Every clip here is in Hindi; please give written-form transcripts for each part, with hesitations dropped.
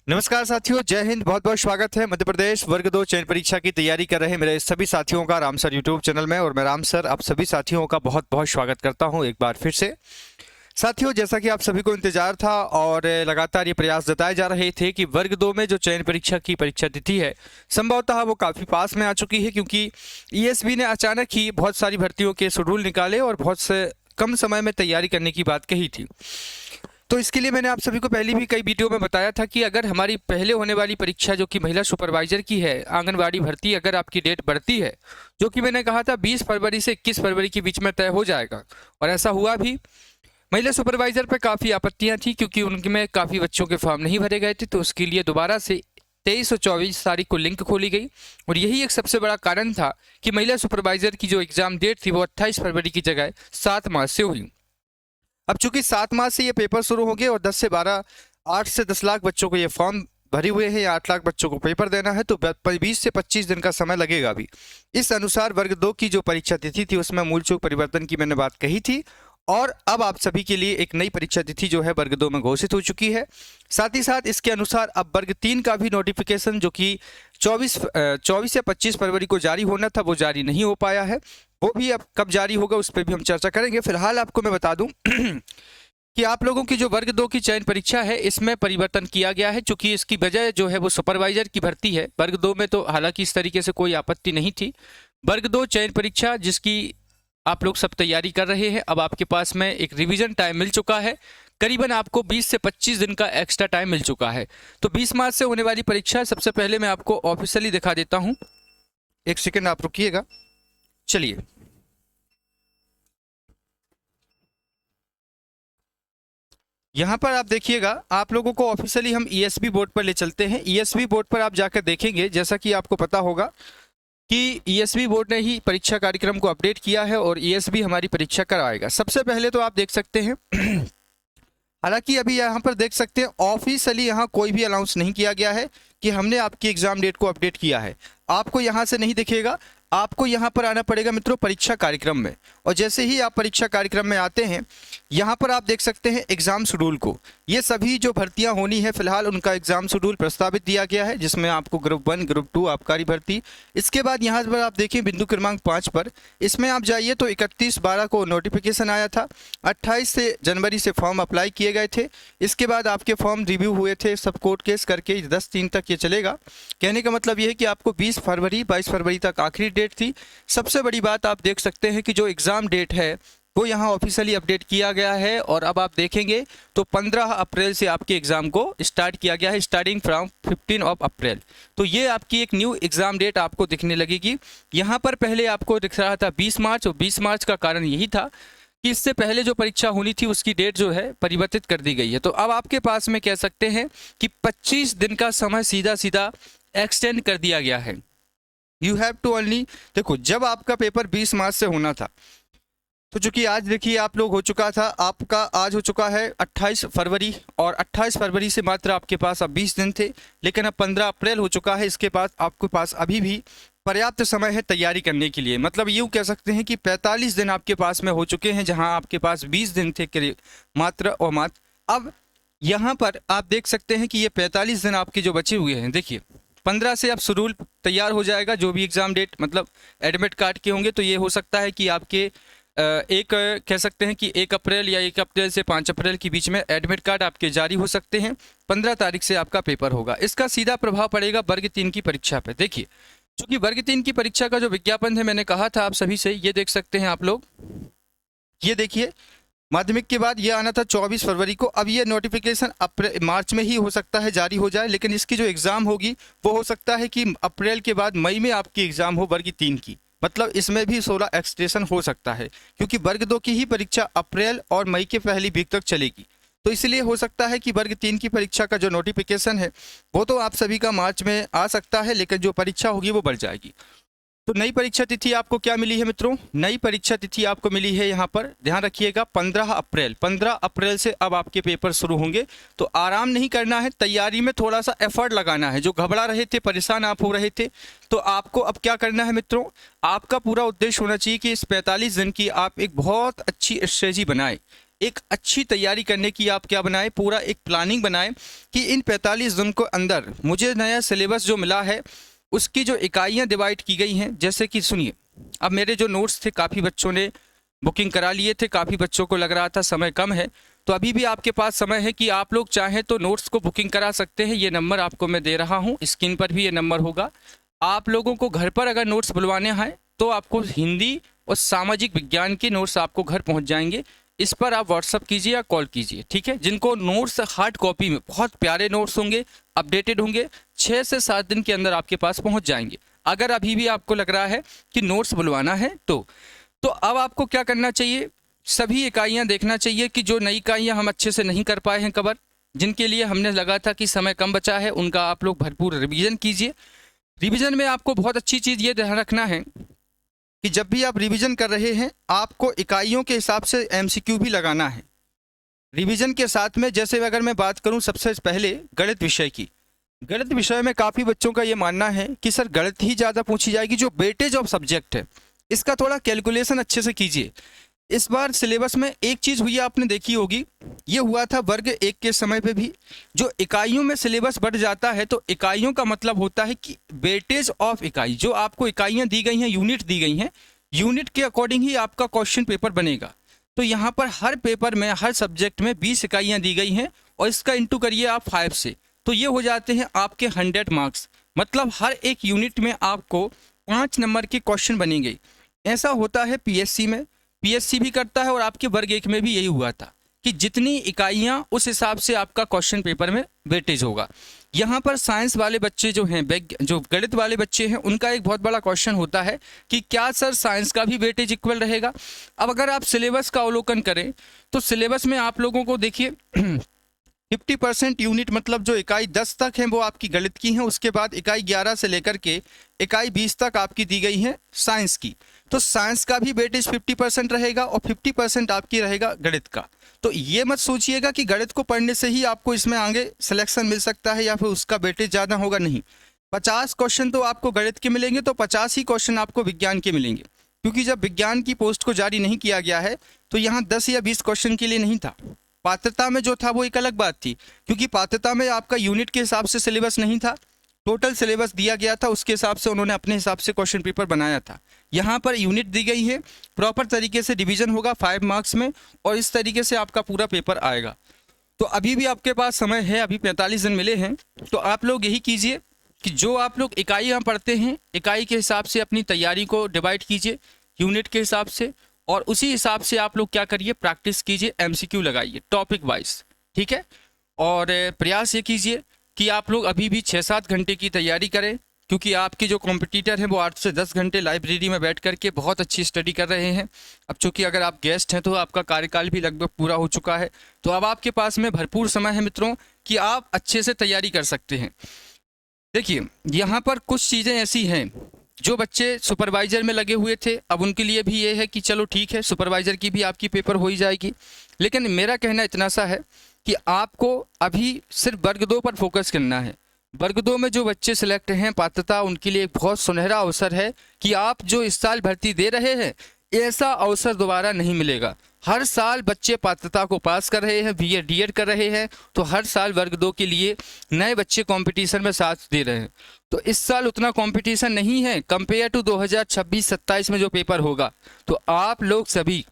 नमस्कार साथियों, जय हिंद। बहुत बहुत स्वागत है मध्य प्रदेश वर्ग 2 चयन परीक्षा की तैयारी कर रहे मेरे सभी साथियों का राम सर यूट्यूब चैनल में। और मैं राम सर आप सभी साथियों का बहुत बहुत स्वागत करता हूं एक बार फिर से। साथियों, जैसा कि आप सभी को इंतजार था और लगातार ये प्रयास जताए जा रहे थे कि वर्ग 2 में जो चयन परीक्षा की परीक्षा तिथि है संभवतः वो काफ़ी पास में आ चुकी है, क्योंकि ईएसबी ने अचानक ही बहुत सारी भर्तियों के शेड्यूल निकाले और बहुत से कम समय में तैयारी करने की बात कही थी। तो इसके लिए मैंने आप सभी को पहले भी कई वीडियो में बताया था कि अगर हमारी पहले होने वाली परीक्षा जो कि महिला सुपरवाइजर की है, आंगनवाड़ी भर्ती, अगर आपकी डेट बढ़ती है, जो कि मैंने कहा था 20 फरवरी से 21 फरवरी के बीच में तय हो जाएगा, और ऐसा हुआ भी। महिला सुपरवाइजर पर काफ़ी आपत्तियां थी क्योंकि उनमें काफ़ी बच्चों के फॉर्म नहीं भरे गए थे, तो उसके लिए दोबारा से 23 और 24 तारीख को लिंक खोली गई। और यही एक सबसे बड़ा कारण था कि महिला सुपरवाइजर की जो एग्ज़ाम डेट थी वो 28 फरवरी की जगह 7 मार्च से हुई। अब चूंकि 7 मार्च से ये पेपर शुरू होंगे और 10 से 12 8 से 10 लाख बच्चों को ये फॉर्म भरे हुए हैं या 8 लाख बच्चों को पेपर देना है, तो 20 से 25 दिन का समय लगेगा भी। इस अनुसार वर्ग 2 की जो परीक्षा तिथि थी उसमें मूल चूक परिवर्तन की मैंने बात कही थी, और अब आप सभी के लिए एक नई परीक्षा तिथि जो है वर्ग 2 में घोषित हो चुकी है। साथ ही साथ इसके अनुसार अब वर्ग 3 का भी नोटिफिकेशन जो कि 24 या 25 फरवरी को जारी होना था वो जारी नहीं हो पाया है। वो भी अब कब जारी होगा उस पर भी हम चर्चा करेंगे। फिलहाल आपको मैं बता दूं कि आप लोगों की जो वर्ग 2 की चयन परीक्षा है इसमें परिवर्तन किया गया है, चूंकि इसकी वजह जो है वो सुपरवाइजर की भर्ती है। वर्ग 2 में तो हालांकि इस तरीके से कोई आपत्ति नहीं थी। वर्ग 2 चयन परीक्षा जिसकी आप लोग सब तैयारी कर रहे हैं, अब आपके पास में एक रिवीजन टाइम मिल चुका है। करीबन आपको 20 से 25 दिन का एक्स्ट्रा टाइम मिल चुका है। तो 20 मार्च से होने वाली परीक्षा सबसे पहले मैं आपको ऑफिशियली दिखा देता हूं। एक सेकेंड आप रुकिएगा। चलिए, यहाँ पर आप देखिएगा, आप लोगों को ऑफिशियली हम ईएसबी बोर्ड पर ले चलते हैं। ईएसबी बोर्ड पर आप जाकर देखेंगे, जैसा कि आपको पता होगा कि ईएसबी बोर्ड ने ही परीक्षा कार्यक्रम को अपडेट किया है और ईएसबी हमारी परीक्षा कराएगा। सबसे पहले तो आप देख सकते हैं हालांकि अभी यहाँ पर देख सकते हैं ऑफिशियली यहाँ कोई भी अनाउंस नहीं किया गया है कि हमने आपकी एग्जाम डेट को अपडेट किया है। आपको यहाँ से नहीं दिखेगा, आपको यहाँ पर आना पड़ेगा मित्रों परीक्षा कार्यक्रम में। और जैसे ही आप परीक्षा कार्यक्रम में आते हैं, यहाँ पर आप देख सकते हैं एग्जाम शेड्यूल को। ये सभी जो भर्तियाँ होनी है फिलहाल उनका एग्जाम शेड्यूल प्रस्तावित दिया गया है, जिसमें आपको ग्रुप 1 ग्रुप 2 आबकारी भर्ती। इसके बाद यहाँ पर आप देखिए बिंदु क्रमांक 5 पर, इसमें आप जाइए तो 31/12 को नोटिफिकेशन आया था। 28 जनवरी से फॉर्म अप्लाई किए गए थे। इसके बाद आपके फॉर्म रिव्यू हुए थे, सब कोर्ट केस करके 10/3 तक ये चलेगा। कहने का मतलब ये है कि आपको 20 फरवरी 22 फरवरी तक आखिरी डेट थी। सबसे बड़ी बात आप देख सकते हैं कि जो एग्ज़ाम डेट है वो यहाँ ऑफिशियली अपडेट किया गया है, और अब आप देखेंगे तो 15 अप्रैल से आपके एग्ज़ाम को स्टार्ट किया गया है, स्टार्टिंग फ्रॉम 15 अप्रैल। तो ये आपकी एक न्यू एग्ज़ाम डेट आपको दिखने लगेगी। यहाँ पर पहले आपको दिख रहा था 20 मार्च, और 20 मार्च का कारण यही था कि इससे पहले जो परीक्षा होनी थी उसकी डेट जो है परिवर्तित कर दी गई है। तो अब आपके पास में कह सकते हैं कि 25 दिन का समय सीधा सीधा एक्सटेंड कर दिया गया है। यू हैव टू ओनली, देखो जब आपका पेपर 20 मार्च से होना था, तो चूंकि आज देखिए आप लोग हो चुका था, आपका आज हो चुका है 28 फरवरी, और 28 फरवरी से मात्र आपके पास अब 20 दिन थे, लेकिन अब 15 अप्रैल हो चुका है। इसके बाद आपके पास अभी भी पर्याप्त समय है तैयारी करने के लिए। मतलब यूँ कह सकते हैं कि 45 दिन आपके पास में हो चुके हैं, जहां आपके पास 20 दिन थे मात्र और मात्र। अब यहाँ पर आप देख सकते हैं कि ये 45 दिन आपके जो बचे हुए हैं, देखिए 15 से अब शेड्यूल तैयार हो जाएगा। जो भी एग्ज़ाम डेट मतलब एडमिट कार्ड के होंगे, तो ये हो सकता है कि आपके एक कह सकते हैं कि 1 अप्रैल या 1 अप्रैल से 5 अप्रैल के बीच में एडमिट कार्ड आपके जारी हो सकते हैं। 15 तारीख से आपका पेपर होगा। इसका सीधा प्रभाव पड़ेगा वर्ग 3 की परीक्षा पे। देखिए, चूँकि वर्ग 3 की परीक्षा का जो विज्ञापन है मैंने कहा था आप सभी से, ये देख सकते हैं आप लोग, ये देखिए माध्यमिक के बाद ये आना था 24 फरवरी को। अब ये नोटिफिकेशन मार्च में ही हो सकता है जारी हो जाए, लेकिन इसकी जो एग्ज़ाम होगी वो हो सकता है कि अप्रैल के बाद मई में आपकी एग्ज़ाम हो वर्ग 3 की। मतलब इसमें भी 16 एक्सटेंशन हो सकता है, क्योंकि वर्ग 2 की ही परीक्षा अप्रैल और मई के पहली वीक तक चलेगी। तो इसलिए हो सकता है कि वर्ग 3 की परीक्षा का जो नोटिफिकेशन है वो तो आप सभी का मार्च में आ सकता है, लेकिन जो परीक्षा होगी वो बढ़ जाएगी। तो नई परीक्षा तिथि आपको क्या मिली है मित्रों? नई परीक्षा तिथि आपको मिली है यहाँ पर, ध्यान रखिएगा 15 अप्रैल। 15 अप्रैल से अब आपके पेपर शुरू होंगे। तो आराम नहीं करना है, तैयारी में थोड़ा सा एफर्ट लगाना है। जो घबरा रहे थे, परेशान आप हो रहे थे, तो आपको अब क्या करना है मित्रों? आपका पूरा उद्देश्य होना चाहिए कि इस 45 दिन की आप एक बहुत अच्छी स्ट्रेटजी बनाएं, एक अच्छी तैयारी करने की आप क्या बनाएं, पूरा एक प्लानिंग बनाएं कि इन 45 दिन को अंदर मुझे नया सिलेबस जो मिला है उसकी जो इकाइयां डिवाइड की गई हैं। जैसे कि सुनिए, अब मेरे जो नोट्स थे काफ़ी बच्चों ने बुकिंग करा लिए थे, काफ़ी बच्चों को लग रहा था समय कम है, तो अभी भी आपके पास समय है कि आप लोग चाहें तो नोट्स को बुकिंग करा सकते हैं। ये नंबर आपको मैं दे रहा हूँ, स्क्रीन पर भी ये नंबर होगा। आप लोगों को घर पर अगर नोट्स बुलवाने हैं तो आपको हिंदी और सामाजिक विज्ञान के नोट्स आपको घर पहुँच जाएंगे। इस पर आप व्हाट्सअप कीजिए या कॉल कीजिए, ठीक है। जिनको नोट्स हार्ड कॉपी में, बहुत प्यारे नोट्स होंगे, अपडेटेड होंगे, 6 से 7 दिन के अंदर आपके पास पहुंच जाएंगे। अगर अभी भी आपको लग रहा है कि नोट्स बुलवाना है तो अब आपको क्या करना चाहिए, सभी इकाइयां देखना चाहिए कि जो नई इकाइयां हम अच्छे से नहीं कर पाए हैं कवर, जिनके लिए हमने लगा था कि समय कम बचा है, उनका आप लोग भरपूर रिवीजन कीजिए। रिवीजन में आपको बहुत अच्छी चीज़ ये ध्यान रखना है कि जब भी आप रिवीजन कर रहे हैं आपको इकाइयों के हिसाब से एमसीक्यू भी लगाना है रिवीजन के साथ में। जैसे अगर मैं बात करूं सबसे पहले गणित विषय की, गणित विषय में काफ़ी बच्चों का ये मानना है कि सर गणित ही ज़्यादा पूछी जाएगी, जो वेटेज ऑफ सब्जेक्ट है इसका थोड़ा कैलकुलेशन अच्छे से कीजिए। इस बार सिलेबस में एक चीज़ हुई आपने देखी होगी, ये हुआ था वर्ग 1 के समय पे भी, जो इकाइयों में सिलेबस बढ़ जाता है तो इकाइयों का मतलब होता है कि वेटेज ऑफ इकाई, जो आपको इकाइयाँ दी गई हैं, यूनिट दी गई हैं, यूनिट के अकॉर्डिंग ही आपका क्वेश्चन पेपर बनेगा। तो यहाँ पर हर पेपर में, हर सब्जेक्ट में 20 इकाइयाँ दी गई हैं और इसका इंटू करिए आप 5 से, तो ये हो जाते हैं आपके 100 मार्क्स। मतलब हर एक यूनिट में आपको 5 नंबर के क्वेश्चन बनेंगे। ऐसा होता है पीएससी में, पीएससी भी करता है और आपके वर्ग 1 में भी यही हुआ था कि जितनी इकाइयां उस हिसाब से आपका क्वेश्चन पेपर में वेटेज होगा। यहाँ पर साइंस वाले बच्चे जो हैं, जो गणित वाले बच्चे हैं, उनका एक बहुत बड़ा क्वेश्चन होता है कि क्या सर साइंस का भी वेटेज इक्वल रहेगा। अब अगर आप सिलेबस का अवलोकन करें तो सिलेबस में आप लोगों को देखिए 50% यूनिट, मतलब जो इकाई 10 तक है वो आपकी गणित की हैं, उसके बाद इकाई 11 से लेकर के इकाई 20 तक आपकी दी गई है साइंस की। तो साइंस का भी वेटेज 50% रहेगा और 50% आपकी रहेगा गणित का। तो ये मत सोचिएगा कि गणित को पढ़ने से ही आपको इसमें आगे सिलेक्शन मिल सकता है या फिर उसका वेटेज ज़्यादा होगा, नहीं। 50 क्वेश्चन तो आपको गणित के मिलेंगे तो 50 ही क्वेश्चन आपको विज्ञान के मिलेंगे, क्योंकि जब विज्ञान की पोस्ट को जारी नहीं किया गया है तो यहाँ 10 या 20 क्वेश्चन के लिए नहीं था। पात्रता में जो था वो एक अलग बात थी, क्योंकि पात्रता में आपका यूनिट के हिसाब से सिलेबस नहीं था, टोटल सिलेबस दिया गया था, उसके हिसाब से उन्होंने अपने हिसाब से क्वेश्चन पेपर बनाया था। यहाँ पर यूनिट दी गई है, प्रॉपर तरीके से डिवीजन होगा 5 मार्क्स में और इस तरीके से आपका पूरा पेपर आएगा। तो अभी भी आपके पास समय है, अभी 45 दिन मिले हैं, तो आप लोग यही कीजिए कि जो आप लोग इकाइयाँ पढ़ते हैं, इकाई के हिसाब से अपनी तैयारी को डिवाइड कीजिए यूनिट के हिसाब से, और उसी हिसाब से आप लोग क्या करिए, प्रैक्टिस कीजिए, एमसीक्यू लगाइए टॉपिक वाइज, ठीक है। और प्रयास ये कीजिए कि आप लोग अभी भी 6-7 घंटे की तैयारी करें, क्योंकि आपके जो कॉम्पिटिटर हैं वो 8 से 10 घंटे लाइब्रेरी में बैठ करके बहुत अच्छी स्टडी कर रहे हैं। अब चूंकि अगर आप गेस्ट हैं तो आपका कार्यकाल भी लगभग पूरा हो चुका है, तो अब आपके पास में भरपूर समय है मित्रों कि आप अच्छे से तैयारी कर सकते हैं। देखिए यहाँ पर कुछ चीज़ें ऐसी हैं, जो बच्चे सुपरवाइज़र में लगे हुए थे अब उनके लिए भी ये है कि चलो ठीक है, सुपरवाइज़र की भी आपकी पेपर हो ही जाएगी, लेकिन मेरा कहना इतना सा है कि आपको अभी सिर्फ वर्ग 2 पर फोकस करना है। वर्ग 2 में जो बच्चे सिलेक्ट हैं पात्रता, उनके लिए एक बहुत सुनहरा अवसर है कि आप जो इस साल भर्ती दे रहे हैं ऐसा अवसर दोबारा नहीं मिलेगा। हर साल बच्चे पात्रता को पास कर रहे हैं, बीए डीएड कर रहे हैं, तो हर साल वर्ग 2 के लिए नए बच्चे कंपटीशन में साथ दे रहे हैं। तो इस साल उतना कंपटीशन नहीं है कंपेयर टू 2026-27 में जो पेपर होगा। तो आप लोग सभी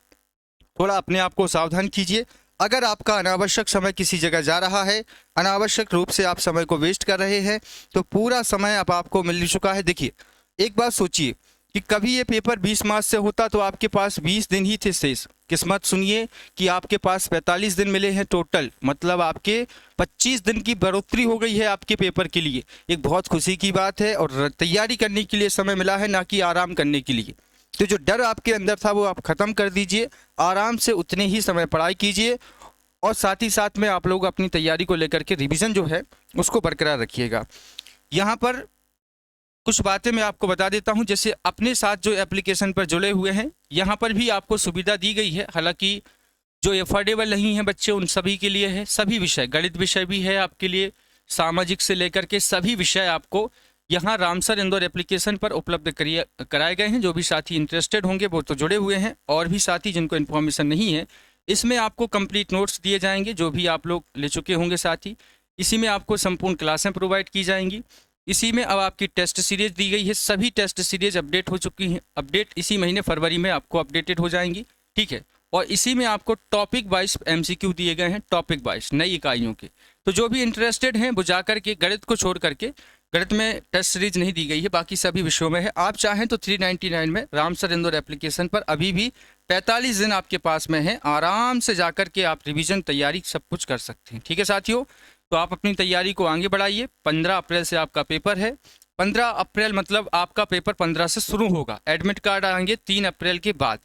थोड़ा अपने आप को सावधान कीजिए। अगर आपका अनावश्यक समय किसी जगह जा रहा है, अनावश्यक रूप से आप समय को वेस्ट कर रहे हैं, तो पूरा समय अब आपको मिल चुका है। देखिए एक बात सोचिए कि कभी ये पेपर 20 मार्च से होता तो आपके पास 20 दिन ही थे शेष। किस्मत सुनिए कि आपके पास 45 दिन मिले हैं टोटल, मतलब आपके 25 दिन की बढ़ोतरी हो गई है आपके पेपर के लिए। एक बहुत खुशी की बात है और तैयारी करने के लिए समय मिला है, ना कि आराम करने के लिए। तो जो डर आपके अंदर था वो आप ख़त्म कर दीजिए, आराम से उतने ही समय पढ़ाई कीजिए और साथ ही साथ में आप लोग अपनी तैयारी को लेकर के रिवीजन जो है उसको बरकरार रखिएगा। यहाँ पर कुछ बातें मैं आपको बता देता हूं, जैसे अपने साथ जो एप्लीकेशन पर जुड़े हुए हैं यहाँ पर भी आपको सुविधा दी गई है, हालांकि जो एफोर्डेबल नहीं है बच्चे उन सभी के लिए है। सभी विषय, गणित विषय भी है आपके लिए, सामाजिक से लेकर के सभी विषय आपको यहाँ रामसर इंदौर एप्लीकेशन पर उपलब्ध कराए गए हैं। जो भी साथी इंटरेस्टेड होंगे वो तो जुड़े हुए हैं, और भी साथी जिनको इन्फॉर्मेशन नहीं है इसमें आपको कंप्लीट नोट्स दिए जाएंगे जो भी आप लोग ले चुके होंगे साथी। इसी में आपको संपूर्ण क्लासें प्रोवाइड की जाएंगी। इसी में अब आपकी टेस्ट सीरीज दी गई है, सभी टेस्ट सीरीज अपडेट हो चुकी हैं। अपडेट इसी महीने फरवरी में आपको अपडेटेड हो जाएंगी, ठीक है। और इसी में आपको टॉपिक वाइज MCQ दिए गए हैं, टॉपिक वाइज नई इकाइयों के। तो जो भी इंटरेस्टेड हैं वो जा करके, गणित को छोड़ करके, गणित में टेस्ट सीरीज नहीं दी गई है, बाकी सभी विषयों में है। आप चाहें तो 399 में रामसर इंदौर एप्लीकेशन पर अभी भी 45 दिन आपके पास में है, आराम से जाकर के आप रिवीजन तैयारी सब कुछ कर सकते हैं, ठीक है साथियों। तो आप अपनी तैयारी को आगे बढ़ाइए। 15 अप्रैल से आपका पेपर है। 15 अप्रैल मतलब आपका पेपर 15 से शुरू होगा। एडमिट कार्ड आएंगे 3 अप्रैल के बाद,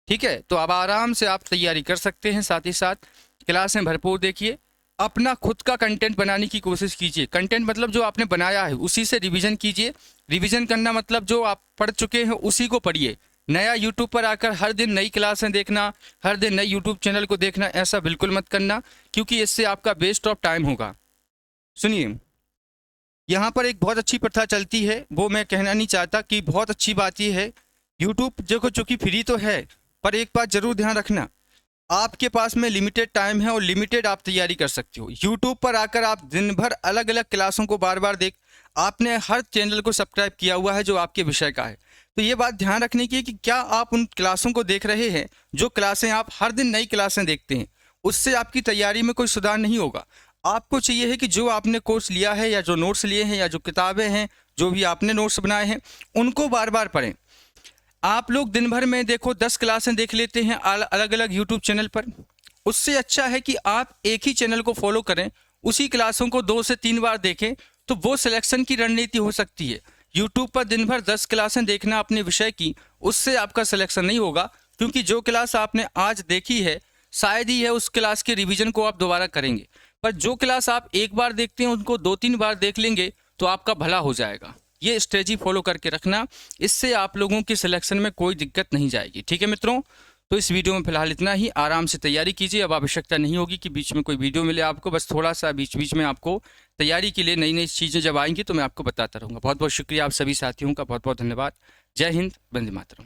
ठीक है। तो अब आराम से आप तैयारी कर सकते हैं। साथ ही साथ क्लासें भरपूर देखिए, अपना खुद का कंटेंट बनाने की कोशिश कीजिए। कंटेंट मतलब जो आपने बनाया है उसी से रिवीजन कीजिए। रिवीजन करना मतलब जो आप पढ़ चुके हैं उसी को पढ़िए। नया यूट्यूब पर आकर हर दिन नई क्लासें देखना, हर दिन नई यूट्यूब चैनल को देखना, ऐसा बिल्कुल मत करना, क्योंकि इससे आपका वेस्ट ऑफ टाइम होगा। सुनिए, यहाँ पर एक बहुत अच्छी प्रथा चलती है, वो मैं कहना नहीं चाहता कि बहुत अच्छी बात ये है, यूट्यूब देखो चूँकि फ्री तो है, पर एक बात जरूर ध्यान रखना, आपके पास में लिमिटेड टाइम है और लिमिटेड आप तैयारी कर सकते हो। यूट्यूब पर आकर आप दिन भर अलग अलग क्लासों को बार बार आपने हर चैनल को सब्सक्राइब किया हुआ है जो आपके विषय का है, तो ये बात ध्यान रखने की है कि क्या आप उन क्लासों को देख रहे हैं, जो क्लासें आप हर दिन नई क्लासें देखते हैं, उससे आपकी तैयारी में कोई सुधार नहीं होगा। आपको चाहिए है कि जो आपने कोर्स लिया है या जो नोट्स लिए हैं या जो किताबें हैं, जो भी आपने नोट्स बनाए हैं, उनको बार बार पढ़ें। आप लोग दिन भर में देखो 10 क्लासें देख लेते हैं अलग अलग यूट्यूब चैनल पर, उससे अच्छा है कि आप एक ही चैनल को फॉलो करें, उसी क्लासों को 2 से 3 बार देखें, तो वो सिलेक्शन की रणनीति हो सकती है। यूट्यूब पर दिन भर 10 क्लासें देखना अपने विषय की, उससे आपका सिलेक्शन नहीं होगा, क्योंकि जो क्लास आपने आज देखी है शायद ही है उस क्लास के रिवीजन को आप दोबारा करेंगे, पर जो क्लास आप एक बार देखते हैं उनको 2-3 बार देख लेंगे तो आपका भला हो जाएगा। ये स्ट्रेटजी फॉलो करके रखना, इससे आप लोगों की सिलेक्शन में कोई दिक्कत नहीं जाएगी, ठीक है मित्रों। तो इस वीडियो में फिलहाल इतना ही, आराम से तैयारी कीजिए। अब आवश्यकता नहीं होगी कि बीच में कोई वीडियो मिले आपको, बस थोड़ा सा बीच बीच में आपको तैयारी के लिए नई नई चीज़ें जब आएंगी तो मैं आपको बताता रहूँगा। बहुत बहुत शुक्रिया आप सभी साथियों का, बहुत बहुत धन्यवाद। जय हिंद, वंदे मातरम।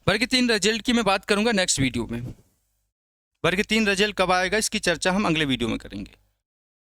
वर्ग 3 रिजल्ट की मैं बात करूँगा नेक्स्ट वीडियो में। वर्ग 3 रिजल्ट कब आएगा इसकी चर्चा हम अगले वीडियो में करेंगे।